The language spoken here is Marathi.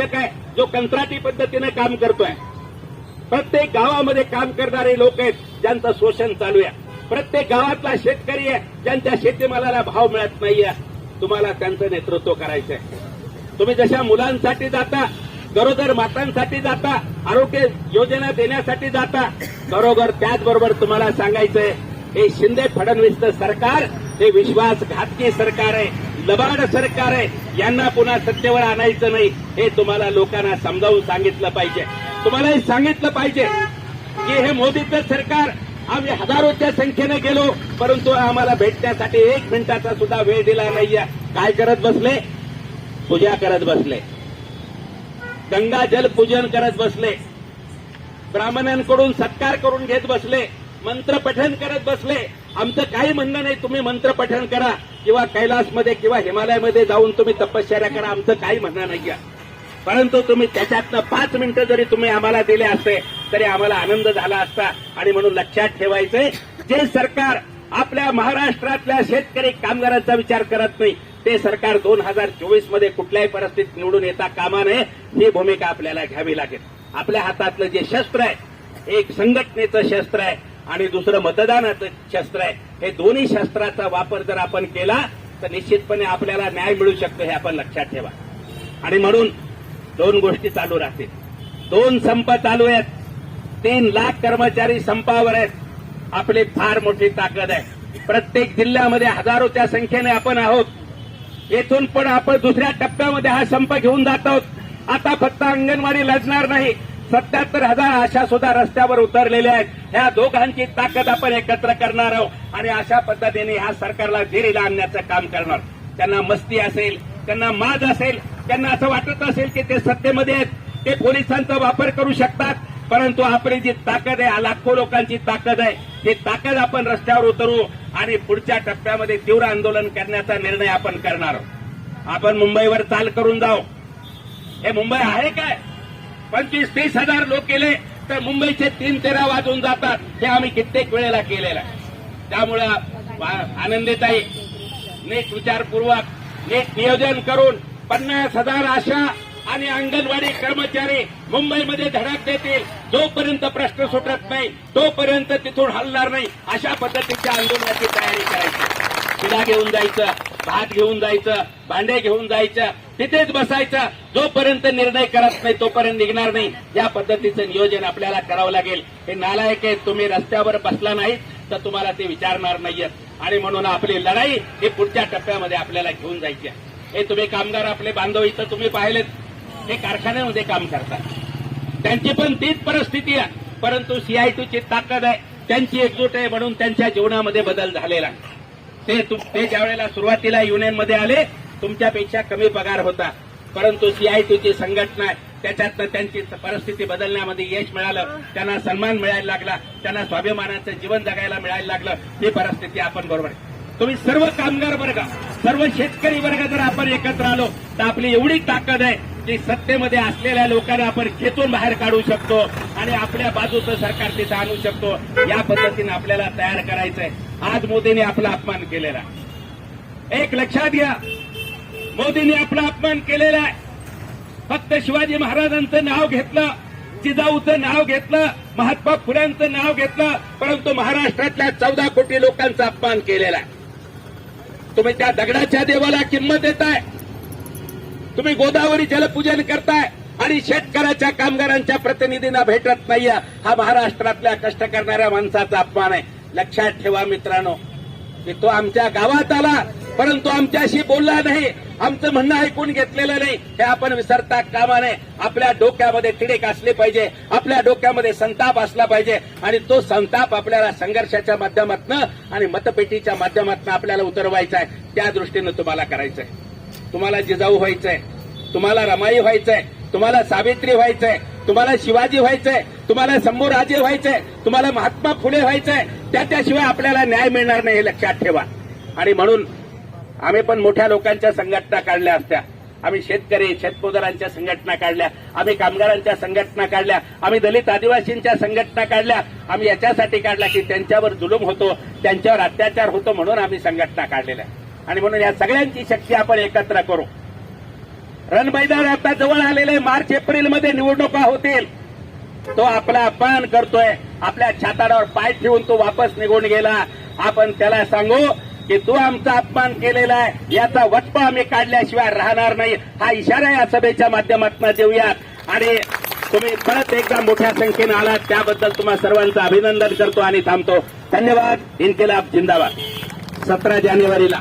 शिक्षक आहे जो कंत्राटी पद्धतीने काम करतोय. प्रत्येक गावामध्ये काम करणारे लोक आहेत ज्यांचं शोषण चालू आहे. प्रत्येक गावातला शेतकरी आहे ज्यांच्या शेतीमालाला भाव मिळत नाहीये. तुम्हाला त्यांचं नेतृत्व करायचंय. तुम्ही जशा मुलांसाठी जाता, गरोदर मातांसाठी जाता, आरोग्य योजना देण्यासाठी जाता, बरोबर त्याचबरोबर तुम्हाला सांगायचंय हे शिंदे फडणवीसचं सरकार हे विश्वासघातकी सरकार आहे, लबाड सरकार आहे. यांना पुन्हा सत्तेवर आणायचं नाही हे तुम्हाला लोकांना समजावून सांगितलं पाहिजे. तुम्हाला हे सांगितलं पाहिजे की हे मोदीचं सरकार, आम्ही हजारोच्या संख्येने गेलो परंतु आम्हाला भेटण्यासाठी 1 मिनिटाचा सुद्धा वेळ दिला नाहीये. काय करत बसले? पूजा करत बसले, गंगा जल पूजन करत बसले, ब्राह्मणांकडून सत्कार करून घेत बसले, मंत्र पठण करत बसले. आमचं काही म्हणणं नाही तुम्ही मंत्र पठण करा किंवा कैलासमध्ये किंवा हिमालयामध्ये जाऊन तुम्ही तपश्चर्या करा, आमचं काही म्हणणं नाहीये. परंतु तुम्ही त्याच्यातनं 5 मिनिटं जरी तुम्ही आम्हाला दिले असते तरी आम्हाला आनंद झाला असता. आणि म्हणून लक्षात ठेवायचंय, जे सरकार आपल्या महाराष्ट्रातल्या शेतकरी कामगारांचा विचार करत नाही ते सरकार 2024 मध्ये कुठल्याही परिस्थितीत निवडून येता कामा नये. ही भूमिका आपल्याला घ्यावी लागेल. आपल्या हातातलं जे शस्त्र आहे, एक संघटनेचं शस्त्र आहे आणि दुसरं मतदानाचं शस्त्र आहे. हे दोन्ही शस्त्राचा वापर जर आपण केला तर निश्चितपणे आपल्याला न्याय मिळू शकतो, हे आपण लक्षात ठेवा. आणि म्हणून 2 गोष्टी चालू राहतील. 2 संप चालू आहेत. 3 लाख कर्मचारी संपावर आहेत. आपली फार मोठी ताकद आहे. प्रत्येक जिल्ह्यामध्ये हजारोच्या संख्येने आपण आहोत. येथून पण आपण दुसऱ्या टप्प्यामध्ये हा संप घेऊन जात आहोत. आता फक्त अंगणवाडी लढणार नाही, 77,000 आशा सुद्धा रस्त्यावर उतरलेल्या आहेत. ह्या दोघांची ताकद आपण एकत्र करणार आहोत आणि अशा पद्धतीने ह्या सरकारला धीरीला आणण्याचं काम करणार. त्यांना मस्ती असेल, त्यांना माज असेल, त्यांना असं वाटत असेल की ते सत्तेमध्ये आहेत, ते पोलिसांचा वापर करू शकतात. परंतु आपली जी ताकद आहे, लाखो लोकांची ताकद आहे, ही ताकद आपण रस्त्यावर उतरू आणि पुढच्या टप्प्यामध्ये तीव्र आंदोलन करण्याचा निर्णय आपण करणार आहोत. आपण मुंबईवर चाल करून जाऊ. हे मुंबई आहे काय? 25-30 हजार लोक गेले तर मुंबईचे 3-13 वाजून जातात. हे आम्ही कित्येक वेळेला केलेलं आहे. त्यामुळं आनंदीताई नीट विचारपूर्वक, नीट नियोजन करून 50,000 आशा आणि अंगणवाडी कर्मचारी मुंबईमध्ये धडक देतील. जोपर्यंत प्रश्न सुटत नाही तोपर्यंत तिथून हलणार नाही. अशा पद्धतीच्या आंदोलनाची तयारी करायची. शिधा घेऊन जायचं, भात घेऊन जायचं, भांडे घेऊन जायचं, तिथेच बसायचं. जोपर्यंत निर्णय करत नाही तोपर्यंत निघणार नाही. या पद्धतीचं नियोजन आपल्याला करावं लागेल. हे नालायक आहे, तुम्ही रस्त्यावर बसला नाही तर तुम्हाला ते विचारणार नाहीयेत. आणि म्हणून आपली लढाई ही पुढच्या टप्प्यामध्ये आपल्याला घेऊन जायची आहे. हे तुम्ही कामगार आपले बांधव इथं तुम्ही पाहिलेत, हे कारखान्यामध्ये काम करतात. त्यांची पण तीच परिस्थिती आहे. परंतु सीआयटीची ताकद आहे, त्यांची एकजूट आहे म्हणून त्यांच्या जीवनामध्ये बदल झालेला आहे. ते ज्यावेळेला सुरुवातीला युनियनमध्ये आले तुमच्यापेक्षा कमी पगार होता. परंतु सीआयटीची संघटना आहे, त्याच्यातनं त्यांची परिस्थिती बदलण्यामध्ये यश मिळालं. त्यांना सन्मान मिळायला लागला, त्यांना स्वाभिमानाचं जीवन जगायला मिळायला लागलं. ही परिस्थिती आपण बरोबर आहे. तुम्ही सर्व कामगार वर्ग, सर्व शेतकरी वर्ग जर आपण एकत्र आलो तर आपली एवढी ताकद आहे की सत्तेमध्ये असलेल्या लोकांना आपण खेचून बाहेर काढू शकतो आणि आपल्या बाजूचं सरकार तिथं आणू शकतो. या पद्धतीने आपल्याला तयार करायचंय. आज मोदींनी आपला अपमान केलेला आहे. एक लक्षात घ्या, मोदींनी आपला अपमान केलेला आहे. फक्त शिवाजी महाराजांचं नाव घेतलं, जिजाऊचं नाव घेतलं, महात्मा फुल्यांचं नाव घेतलं, परंतु महाराष्ट्रातल्या 14 कोटी लोकांचा अपमान केलेला आहे. तुम्ही त्या दगडाच्या देवाला किंमत देताय, तुम्ही गोदावरी जलपूजन करताय आणि शेतकऱ्याच्या कामगारांच्या प्रतिनिधींना भेटत नाहीये. हा महाराष्ट्रातल्या कष्ट करणाऱ्या माणसाचा अपमान आहे. लक्षात ठेवा मित्रांनो, की तो आमच्या गावात आला परंतु आमच्याशी बोलला नाही, आमचं म्हणणं ऐकून घेतलेलं नाही. हे आपण विसरता कामा नये. आपल्या डोक्यामध्ये तिडेक असले पाहिजे, आपल्या डोक्यामध्ये संताप असला पाहिजे आणि तो संताप आपल्याला संघर्षाच्या माध्यमातून आणि मतपेटीच्या माध्यमातून आपल्याला उतरवायचा आहे. त्या दृष्टीनं तुम्हाला करायचंय. तुम्हाला जिजाऊ व्हायचंय, तुम्हाला रमाई व्हायचंय, तुम्हाला सावित्री व्हायचंय, तुम्हाला शिवाजी व्हायचंय, तुम्हाला शंभूराजे व्हायचंय, तुम्हाला महात्मा फुले व्हायचंय. त्याच्याशिवाय आपल्याला न्याय मिळणार नाही, हे लक्षात ठेवा. आणि म्हणून आम्ही पण मोठ्या लोकांच्या संघटना काढल्या असत्या. आम्ही शेतकरी शेतमजुरांच्या संघटना काढल्या, आम्ही कामगारांच्या संघटना काढल्या, आम्ही दलित आदिवासींच्या संघटना काढल्या. आम्ही याच्यासाठी काढल्या की त्यांच्यावर जुलूम होतो, त्यांच्यावर अत्याचार होतो म्हणून आम्ही संघटना काढलेल्या. आणि म्हणून या सगळ्यांची शक्ती आपण एकत्र करू. रणमैदान आता जवळ आलेले मार्च एप्रिलमध्ये निवडणुका होतील. तो आपला अपमान करतोय, आपल्या छाताडावर पाय ठेवून तो वापस निघून गेला. आपण त्याला सांगू की तू आमचा अपमान केलेला आहे, याचा वचपा आम्ही काढल्याशिवाय राहणार नाही. हा इशारा या सभेच्या माध्यमातून देऊयात. आणि तुम्ही परत एकदा मोठ्या संख्येने आलात त्याबद्दल तुम्हा सर्वांचं अभिनंदन करतो आणि थांबतो. धन्यवाद. इन्किलाब जिंदाबाद. 17 जानेवारीला